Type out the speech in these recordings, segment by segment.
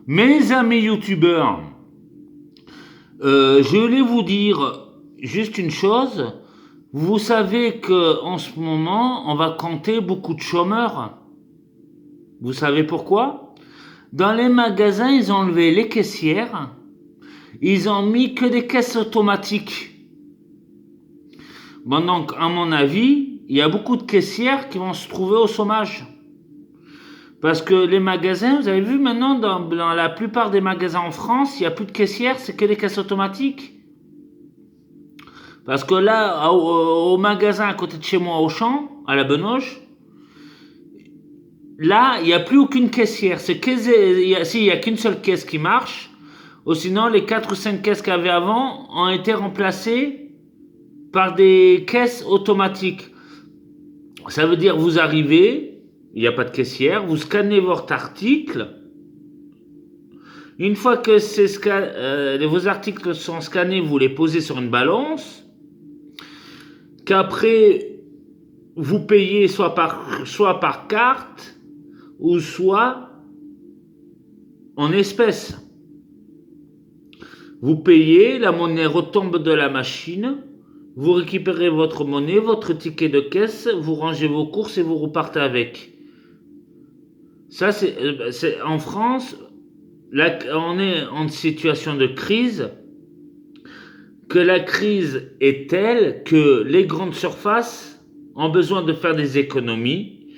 Mes amis youtubeurs, je voulais vous dire juste une chose. Vous savez que en ce moment, on va compter beaucoup de chômeurs. Vous savez pourquoi? Dans les magasins, ils ont enlevé les caissières. Ils ont mis que des caisses automatiques. Bon, donc, à mon avis, il y a beaucoup de caissières qui vont se trouver au chômage. Parce que les magasins, vous avez vu maintenant, dans la plupart des magasins en France, il n'y a plus de caissières, c'est que des caisses automatiques. Parce que là, au magasin à côté de chez moi, au champ, à la Benoche, là, il n'y a plus aucune caissière. Il y a qu'une seule caisse qui marche. Ou sinon, les 4 ou 5 caisses qu'il y avait avant ont été remplacées par des caisses automatiques. Ça veut dire, vous arrivez, il n'y a pas de caissière, vous scannez votre article. Une fois que vos articles sont scannés, vous les posez sur une balance. Qu'après, vous payez soit par carte ou soit en espèces. Vous payez, la monnaie retombe de la machine, vous récupérez votre monnaie, votre ticket de caisse, vous rangez vos courses et vous repartez avec. Ça, c'est en France, là, on est en situation de crise, que la crise est telle que les grandes surfaces ont besoin de faire des économies.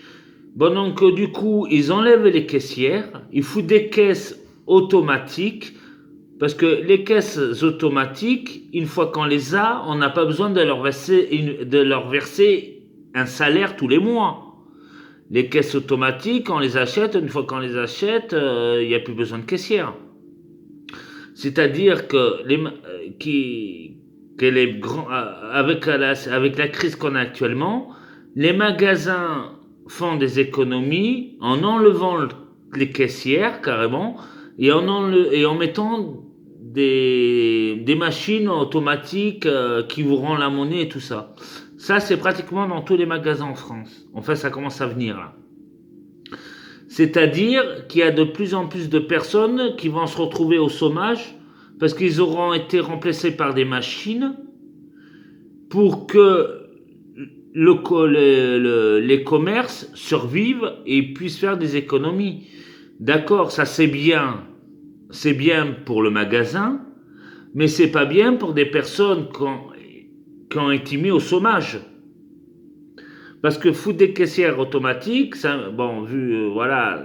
Bon, donc du coup, ils enlèvent les caissières, ils foutent des caisses automatiques, parce que les caisses automatiques, une fois qu'on les a, on n'a pas besoin de leur verser un salaire tous les mois. Les caisses automatiques, on les achète, une fois qu'on les achète, il n'y a plus besoin de caissière. C'est-à-dire que avec la crise qu'on a actuellement, les magasins font des économies en enlevant les caissières carrément et en mettant des machines automatiques qui vous rendent la monnaie et tout ça. Ça, c'est pratiquement dans tous les magasins en France. Enfin, ça commence à venir là. C'est-à-dire qu'il y a de plus en plus de personnes qui vont se retrouver au chômage parce qu'ils auront été remplacés par des machines pour que les commerces survivent et puissent faire des économies. D'accord, ça c'est bien pour le magasin, mais c'est pas bien pour des personnes qui ont été mises au chômage. Parce que foutre des caissières automatiques, ça, bon, voilà,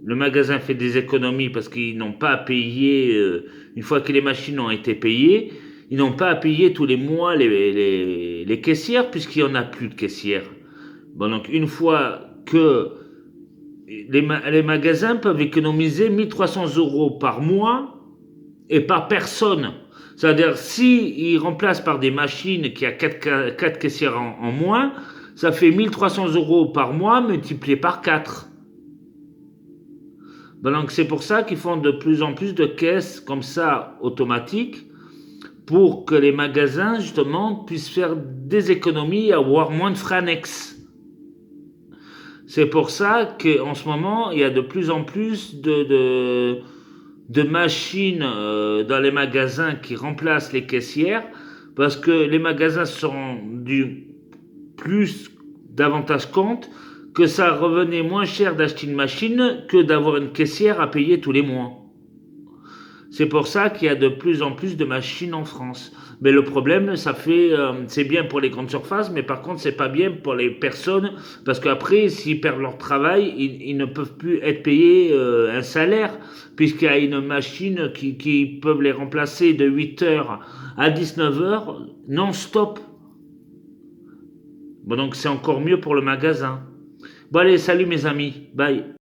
le magasin fait des économies parce qu'ils n'ont pas à payer, une fois que les machines ont été payées, ils n'ont pas à payer tous les mois les caissières puisqu'il n'y en a plus de caissières. Bon, donc une fois que les magasins peuvent économiser 1 300 € par mois et par personne. C'est-à-dire, s'ils remplacent par des machines qui a 4 caissières en moins, ça fait 1 300 € par mois multiplié par 4. Donc c'est pour ça qu'ils font de plus en plus de caisses comme ça automatiques pour que les magasins justement puissent faire des économies et avoir moins de frais annexes. C'est pour ça qu'en ce moment il y a de plus en plus de machines dans les magasins qui remplacent les caissières parce que les magasins se sont rendus davantage compte que ça revenait moins cher d'acheter une machine que d'avoir une caissière à payer tous les mois. C'est pour ça qu'il y a de plus en plus de machines en France. Mais le problème, c'est bien pour les grandes surfaces, mais par contre, c'est pas bien pour les personnes, parce qu'après, s'ils perdent leur travail, ils ne peuvent plus être payés un salaire, puisqu'il y a une machine qui peuvent les remplacer de 8h à 19h non-stop. Bon, donc c'est encore mieux pour le magasin. Bon allez, salut mes amis, bye.